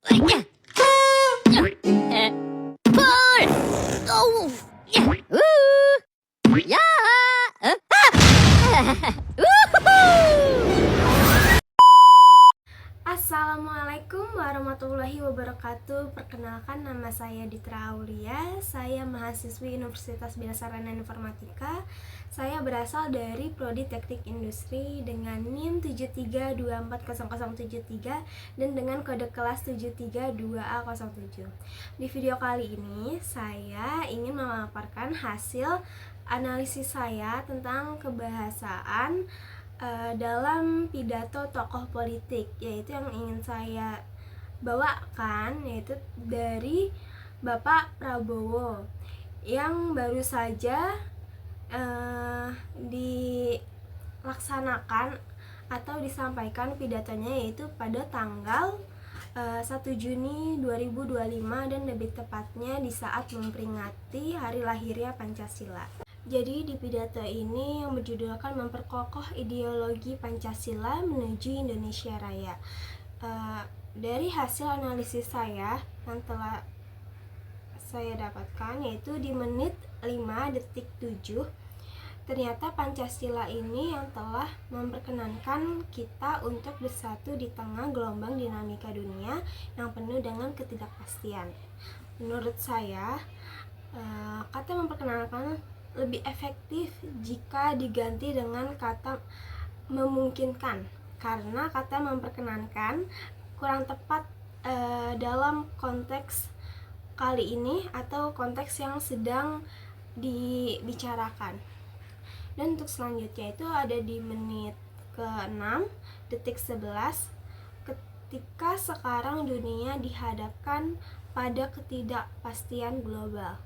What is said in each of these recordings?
Pull! Oh! Ya! Assalamualaikum warahmatullahi wabarakatuh. Perkenalkan, nama saya Ditra Aulia. Saya mahasiswi Universitas Bina Sarana Informatika. Saya berasal dari Prodi Teknik Industri dengan NIM 73240073 dan dengan kode kelas 732A07. Di video kali ini saya ingin memaparkan hasil analisis saya tentang kebahasaan dalam pidato tokoh politik, yaitu yang ingin saya bawakan yaitu dari Bapak Prabowo yang baru saja dilaksanakan atau disampaikan pidatonya, yaitu pada tanggal 1 Juni 2025 dan lebih tepatnya di saat memperingati hari lahirnya Pancasila. Jadi di pidato ini yang berjudulkan memperkokoh ideologi Pancasila menuju Indonesia Raya. Dari hasil analisis saya yang telah saya dapatkan, yaitu di menit 5:07, ternyata Pancasila ini yang telah memperkenankan kita untuk bersatu di tengah gelombang dinamika dunia yang penuh dengan ketidakpastian. Menurut saya, kata memperkenalkan lebih efektif jika diganti dengan kata memungkinkan, karena kata memperkenankan kurang tepat dalam konteks kali ini atau konteks yang sedang dibicarakan. Dan untuk selanjutnya itu ada di menit ke-6 detik 11, ketika sekarang dunia dihadapkan pada ketidakpastian global.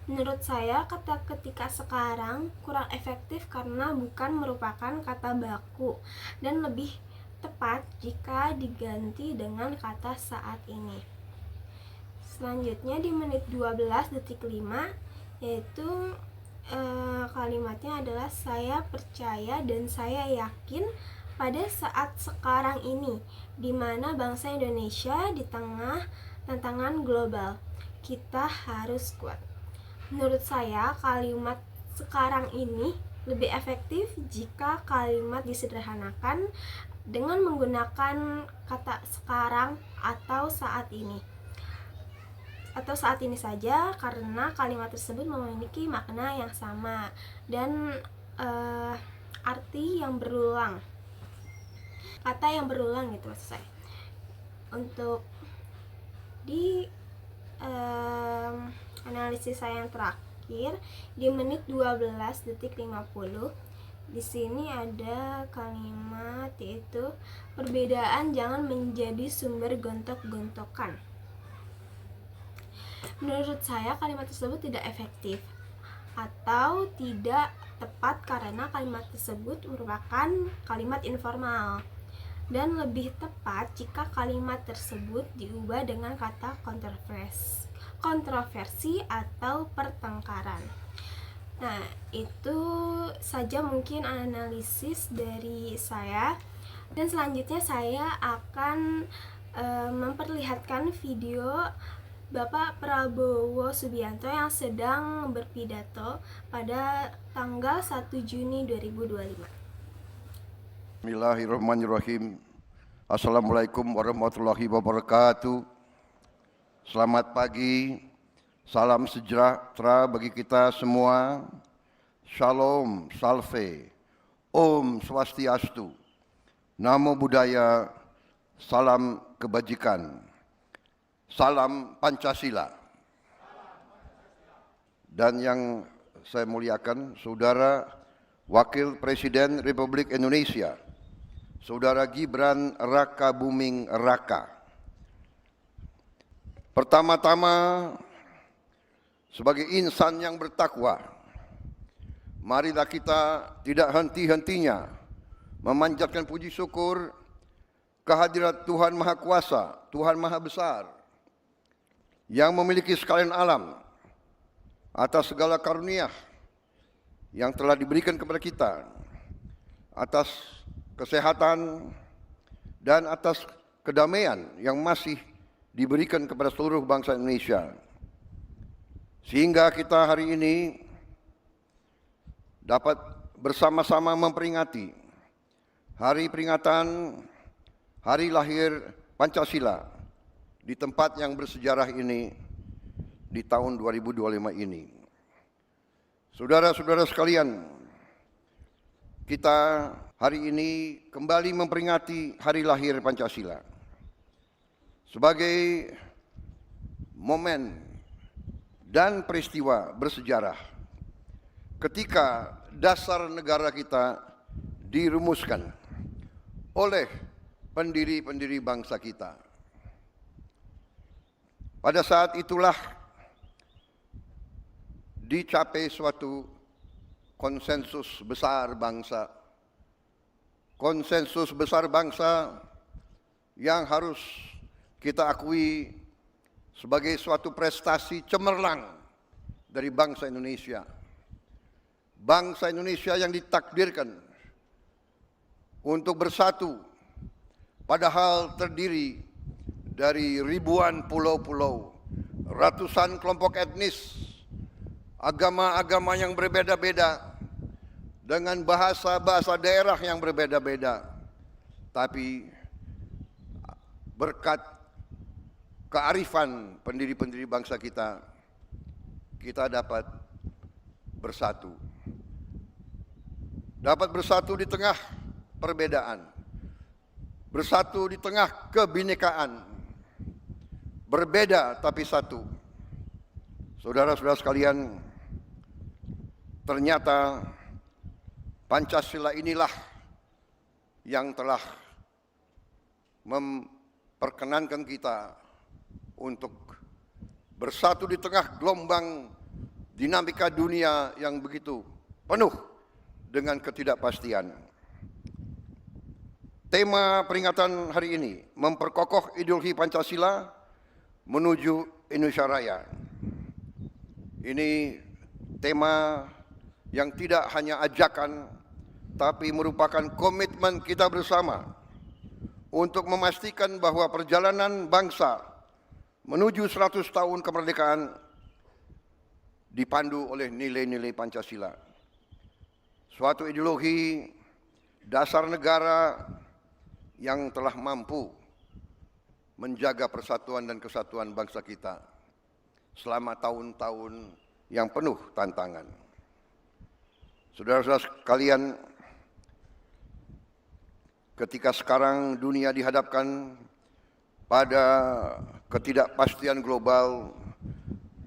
Menurut saya, kata ketika sekarang kurang efektif karena bukan merupakan kata baku dan lebih tepat jika diganti dengan kata saat ini. Selanjutnya di menit 12:05, yaitu kalimatnya adalah saya percaya dan saya yakin pada saat sekarang ini, di mana bangsa Indonesia di tengah tantangan global, kita harus kuat. Menurut saya, kalimat sekarang ini lebih efektif jika kalimat disederhanakan dengan menggunakan kata sekarang atau saat ini. Atau saat ini saja, karena kalimat tersebut memiliki makna yang sama dan arti yang berulang. Kata yang berulang gitu maksud saya. Untuk di analisis saya yang terakhir di menit 12:50, di sini ada kalimat yaitu perbedaan jangan menjadi sumber gontok-gontokan. Menurut saya kalimat tersebut tidak efektif atau tidak tepat karena kalimat tersebut merupakan kalimat informal dan lebih tepat jika kalimat tersebut diubah dengan kata kontroversi atau pertengkaran. Nah, itu saja mungkin analisis dari saya. Dan selanjutnya saya akan memperlihatkan video Bapak Prabowo Subianto yang sedang berpidato pada tanggal 1 Juni 2025. Bismillahirrahmanirrahim. Assalamualaikum warahmatullahi wabarakatuh. Selamat pagi, salam sejahtera bagi kita semua. Shalom, salve, Om Swastiastu, Namo Buddhaya, salam kebajikan, salam Pancasila. Dan yang saya muliakan, Saudara Wakil Presiden Republik Indonesia, Saudara Gibran Rakabuming Raka. Pertama-tama, sebagai insan yang bertakwa, marilah kita tidak henti-hentinya memanjatkan puji syukur kehadirat Tuhan Maha Kuasa, Tuhan Maha Besar, yang memiliki sekalian alam atas segala karunia yang telah diberikan kepada kita, atas kesehatan dan atas kedamaian yang masih diberikan kepada seluruh bangsa Indonesia. Sehingga kita hari ini dapat bersama-sama memperingati hari peringatan hari lahir Pancasila di tempat yang bersejarah ini di tahun 2025 ini. Saudara-saudara sekalian, kita hari ini kembali memperingati hari lahir Pancasila sebagai momen dan peristiwa bersejarah ketika dasar negara kita dirumuskan oleh pendiri-pendiri bangsa kita. Pada saat itulah dicapai suatu konsensus besar bangsa. Konsensus besar bangsa yang harus kita akui sebagai suatu prestasi cemerlang dari bangsa Indonesia. Bangsa Indonesia yang ditakdirkan untuk bersatu, padahal terdiri dari ribuan pulau-pulau, ratusan kelompok etnis, agama-agama yang berbeda-beda, dengan bahasa-bahasa daerah yang berbeda-beda. Tapi berkat kearifan pendiri-pendiri bangsa kita, kita dapat bersatu. Dapat bersatu di tengah perbedaan, bersatu di tengah kebinekaan, berbeda tapi satu. Saudara-saudara sekalian, ternyata Pancasila inilah yang telah memperkenankan kita untuk bersatu di tengah gelombang dinamika dunia yang begitu penuh dengan ketidakpastian. Tema peringatan hari ini memperkokoh ideologi Pancasila menuju Indonesia Raya. Ini tema yang tidak hanya ajakan, tapi merupakan komitmen kita bersama untuk memastikan bahwa perjalanan bangsa menuju 100 tahun kemerdekaan dipandu oleh nilai-nilai Pancasila. Suatu ideologi dasar negara yang telah mampu menjaga persatuan dan kesatuan bangsa kita selama tahun-tahun yang penuh tantangan. Saudara-saudara sekalian, ketika sekarang dunia dihadapkan pada ketidakpastian global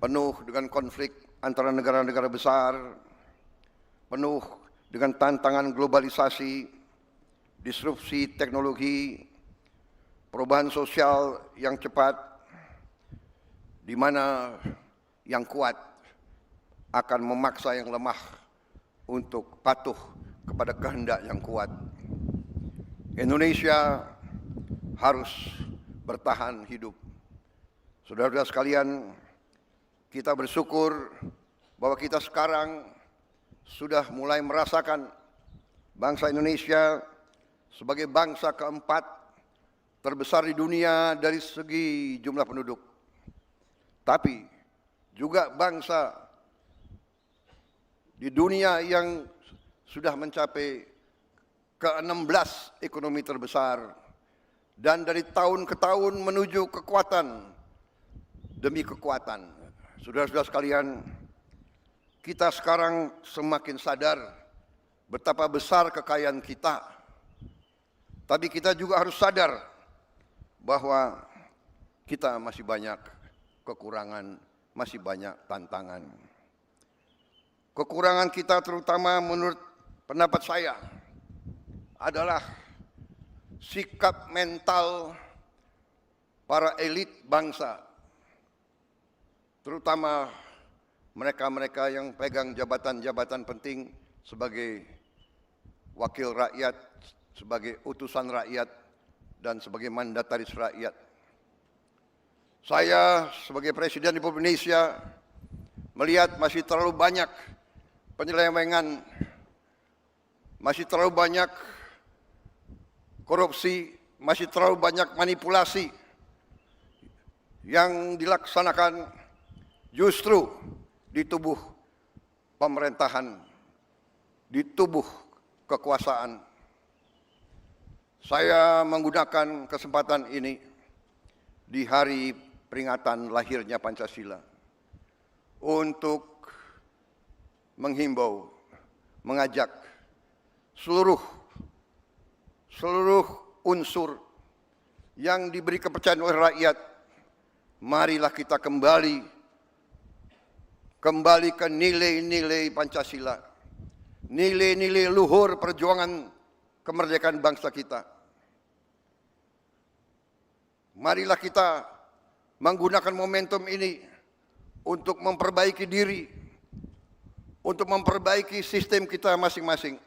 penuh dengan konflik antara negara-negara besar, penuh dengan tantangan globalisasi, disrupsi teknologi, perubahan sosial yang cepat, di mana yang kuat akan memaksa yang lemah untuk patuh kepada kehendak yang kuat. Indonesia harus bertahan hidup. Saudara-saudara sekalian, kita bersyukur bahwa kita sekarang sudah mulai merasakan bangsa Indonesia sebagai bangsa keempat terbesar di dunia dari segi jumlah penduduk. Tapi juga bangsa di dunia yang sudah mencapai ke-16 ekonomi terbesar, dan dari tahun ke tahun menuju kekuatan demi kekuatan. Saudara-saudara sekalian, kita sekarang semakin sadar betapa besar kekayaan kita. Tapi kita juga harus sadar bahwa kita masih banyak kekurangan, masih banyak tantangan. Kekurangan kita terutama menurut pendapat saya adalah sikap mental para elit bangsa, terutama mereka-mereka yang pegang jabatan-jabatan penting sebagai wakil rakyat, sebagai utusan rakyat, dan sebagai mandataris rakyat. Saya sebagai Presiden Republik Indonesia melihat masih terlalu banyak penyelewengan, masih terlalu banyak korupsi, masih terlalu banyak manipulasi yang dilaksanakan justru di tubuh pemerintahan, di tubuh kekuasaan. Saya menggunakan kesempatan ini di hari peringatan lahirnya Pancasila untuk menghimbau, mengajak seluruh unsur yang diberi kepercayaan oleh rakyat, marilah kita kembali ke nilai-nilai Pancasila, nilai-nilai luhur perjuangan kemerdekaan bangsa kita. Marilah kita menggunakan momentum ini untuk memperbaiki diri, untuk memperbaiki sistem kita masing-masing.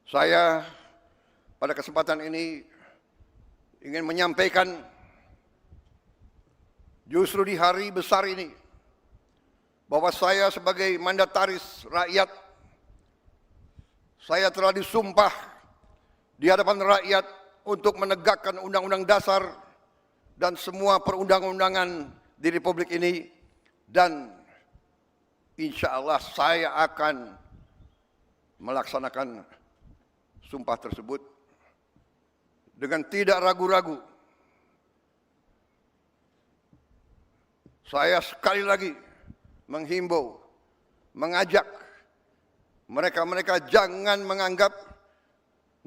Saya pada kesempatan ini ingin menyampaikan justru di hari besar ini bahwa saya sebagai mandataris rakyat, saya telah disumpah di hadapan rakyat untuk menegakkan Undang-Undang Dasar dan semua perundang-undangan di Republik ini, dan insya Allah saya akan melaksanakan sumpah tersebut dengan tidak ragu-ragu. Saya sekali lagi menghimbau, mengajak mereka-mereka jangan menganggap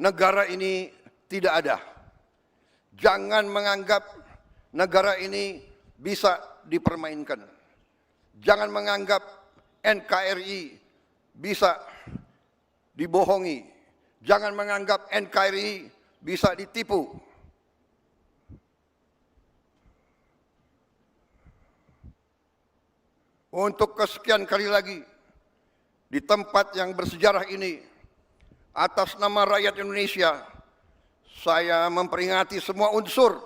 negara ini tidak ada. Jangan menganggap negara ini bisa dipermainkan. Jangan menganggap NKRI bisa dibohongi. Jangan menganggap NKRI bisa ditipu. Untuk kesekian kali lagi, di tempat yang bersejarah ini, atas nama rakyat Indonesia, saya memperingati semua unsur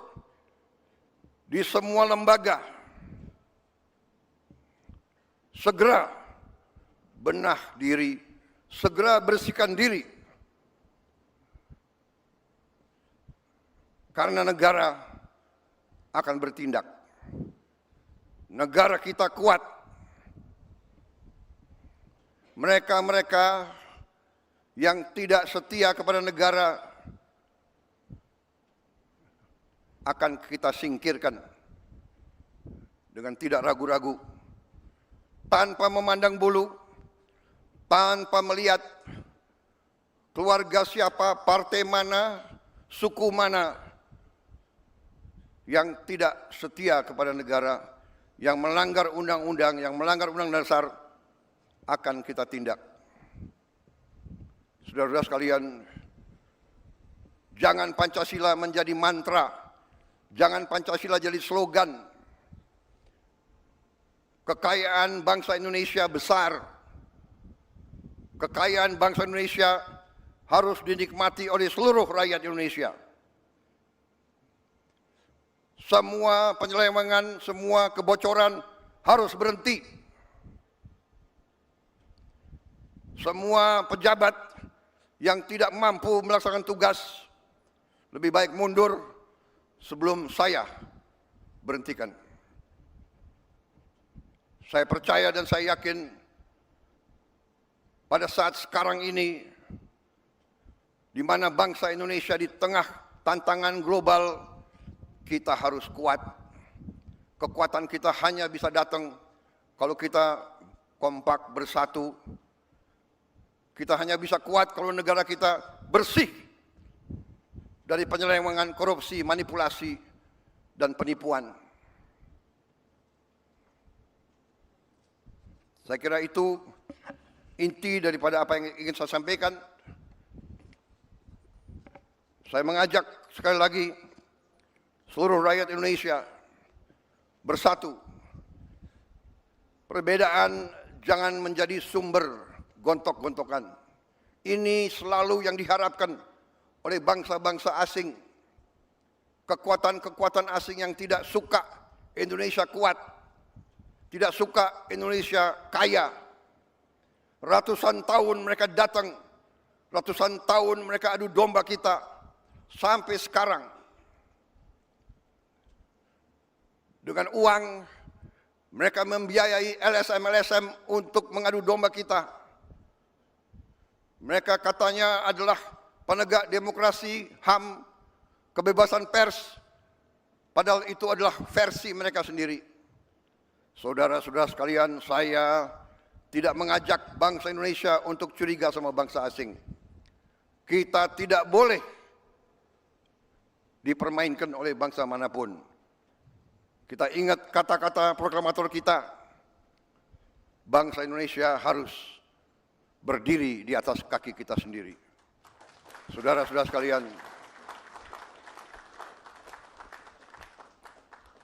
di semua lembaga. Segera benah diri, segera bersihkan diri. Karena negara akan bertindak. Negara kita kuat. Mereka-mereka yang tidak setia kepada negara akan kita singkirkan dengan tidak ragu-ragu, tanpa memandang bulu, tanpa melihat keluarga siapa, partai mana, suku mana yang tidak setia kepada negara, yang melanggar undang-undang, yang melanggar undang-undang dasar, akan kita tindak. Saudara-saudara sekalian, jangan Pancasila menjadi mantra, jangan Pancasila jadi slogan. Kekayaan bangsa Indonesia besar. Kekayaan bangsa Indonesia harus dinikmati oleh seluruh rakyat Indonesia. Semua penyelewengan, semua kebocoran harus berhenti. Semua pejabat yang tidak mampu melaksanakan tugas lebih baik mundur sebelum saya berhentikan. Saya percaya dan saya yakin pada saat sekarang ini, di mana bangsa Indonesia di tengah tantangan global, kita harus kuat. Kekuatan kita hanya bisa datang kalau kita kompak bersatu. Kita hanya bisa kuat kalau negara kita bersih dari penyelewengan, korupsi, manipulasi, dan penipuan. Saya kira itu inti daripada apa yang ingin saya sampaikan. Saya mengajak sekali lagi seluruh rakyat Indonesia bersatu. Perbedaan jangan menjadi sumber gontok-gontokan. Ini selalu yang diharapkan oleh bangsa-bangsa asing. Kekuatan-kekuatan asing yang tidak suka Indonesia kuat, tidak suka Indonesia kaya. Ratusan tahun mereka datang, ratusan tahun mereka adu domba kita, sampai sekarang dengan uang, mereka membiayai LSM-LSM untuk mengadu domba kita. Mereka katanya adalah penegak demokrasi, HAM, kebebasan pers, padahal itu adalah versi mereka sendiri. Saudara-saudara sekalian, saya tidak mengajak bangsa Indonesia untuk curiga sama bangsa asing. Kita tidak boleh dipermainkan oleh bangsa manapun. Kita ingat kata-kata proklamator kita, bangsa Indonesia harus berdiri di atas kaki kita sendiri. Saudara-saudara sekalian,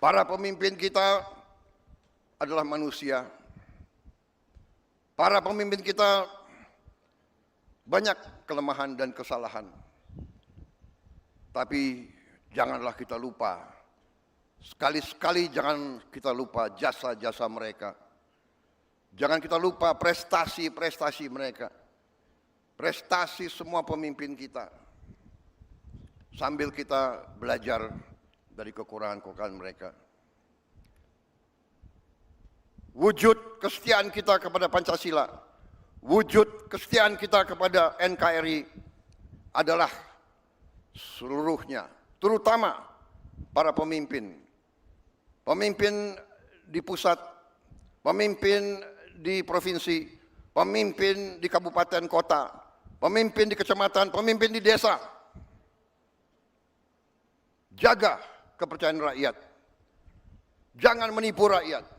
para pemimpin kita adalah manusia. Para pemimpin kita banyak kelemahan dan kesalahan. Tapi janganlah kita lupa, sekali-sekali jangan kita lupa jasa-jasa mereka. Jangan kita lupa prestasi-prestasi mereka. Prestasi semua pemimpin kita. Sambil kita belajar dari kekurangan-kekurangan mereka. Wujud kesetiaan kita kepada Pancasila, wujud kesetiaan kita kepada NKRI adalah seluruhnya, terutama para pemimpin. Pemimpin di pusat, pemimpin di provinsi, pemimpin di kabupaten kota, pemimpin di kecamatan, pemimpin di desa. Jaga kepercayaan rakyat. Jangan menipu rakyat.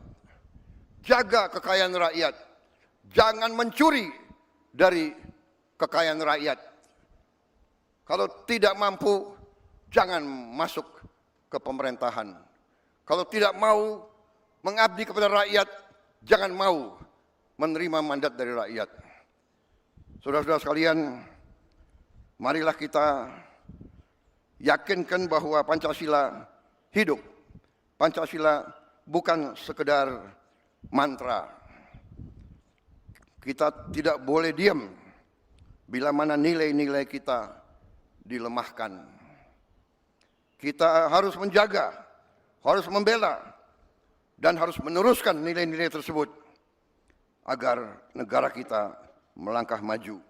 Jaga kekayaan rakyat. Jangan mencuri dari kekayaan rakyat. Kalau tidak mampu, jangan masuk ke pemerintahan. Kalau tidak mau mengabdi kepada rakyat, jangan mau menerima mandat dari rakyat. Saudara-saudara sekalian, marilah kita yakinkan bahwa Pancasila hidup. Pancasila bukan sekedar mantra. Kita tidak boleh diam bila mana nilai-nilai kita dilemahkan. Kita harus menjaga, harus membela, dan harus meneruskan nilai-nilai tersebut agar negara kita melangkah maju.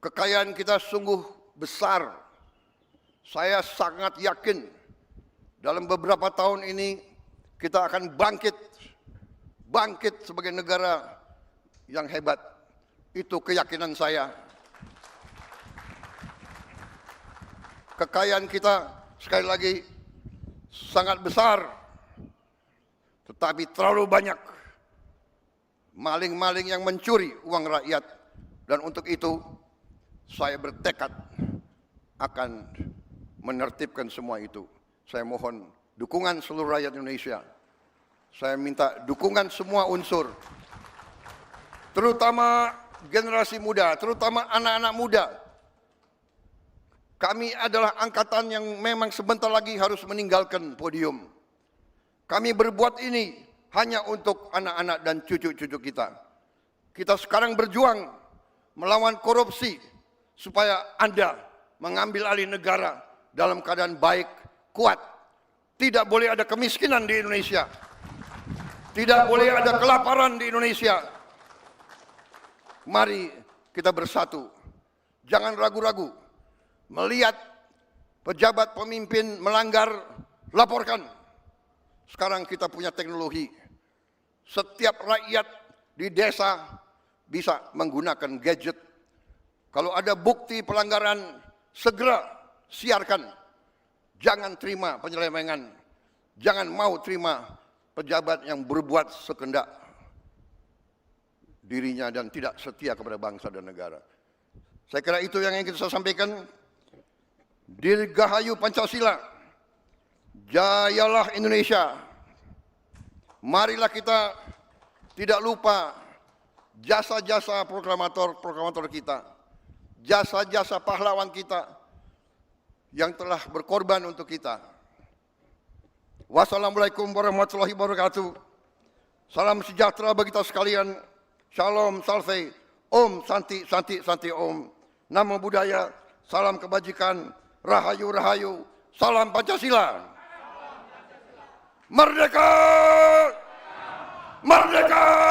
Kekayaan kita sungguh besar. Saya sangat yakin dalam beberapa tahun ini kita akan bangkit sebagai negara yang hebat. Itu keyakinan saya. Kekayaan kita sekali lagi sangat besar, tetapi terlalu banyak maling-maling yang mencuri uang rakyat. Dan untuk itu saya bertekad akan menertibkan semua itu. Saya mohon dukungan seluruh rakyat Indonesia. Saya minta dukungan semua unsur, terutama generasi muda, terutama anak-anak muda. Kami adalah angkatan yang memang sebentar lagi harus meninggalkan podium. Kami berbuat ini hanya untuk anak-anak dan cucu-cucu kita. Kita sekarang berjuang melawan korupsi supaya Anda mengambil alih negara dalam keadaan baik, kuat. Tidak boleh ada kemiskinan di Indonesia. Tidak boleh ada kelaparan di Indonesia. Mari kita bersatu. Jangan ragu-ragu. Melihat pejabat pemimpin melanggar, laporkan. Sekarang kita punya teknologi. Setiap rakyat di desa bisa menggunakan gadget. Kalau ada bukti pelanggaran, segera siarkan. Jangan terima penyelewengan. Jangan mau terima pejabat yang berbuat sekendak dirinya dan tidak setia kepada bangsa dan negara. Saya kira itu yang ingin saya sampaikan. Dirgahayu Pancasila, jayalah Indonesia. Marilah kita tidak lupa jasa-jasa proklamator kita, jasa-jasa pahlawan kita yang telah berkorban untuk kita. Wassalamualaikum warahmatullahi wabarakatuh. Salam sejahtera bagi kita sekalian. Shalom, salve, om, santi, santi, santi, om. Namo Buddhaya, salam kebajikan, rahayu, rahayu, salam Pancasila. Merdeka! Merdeka!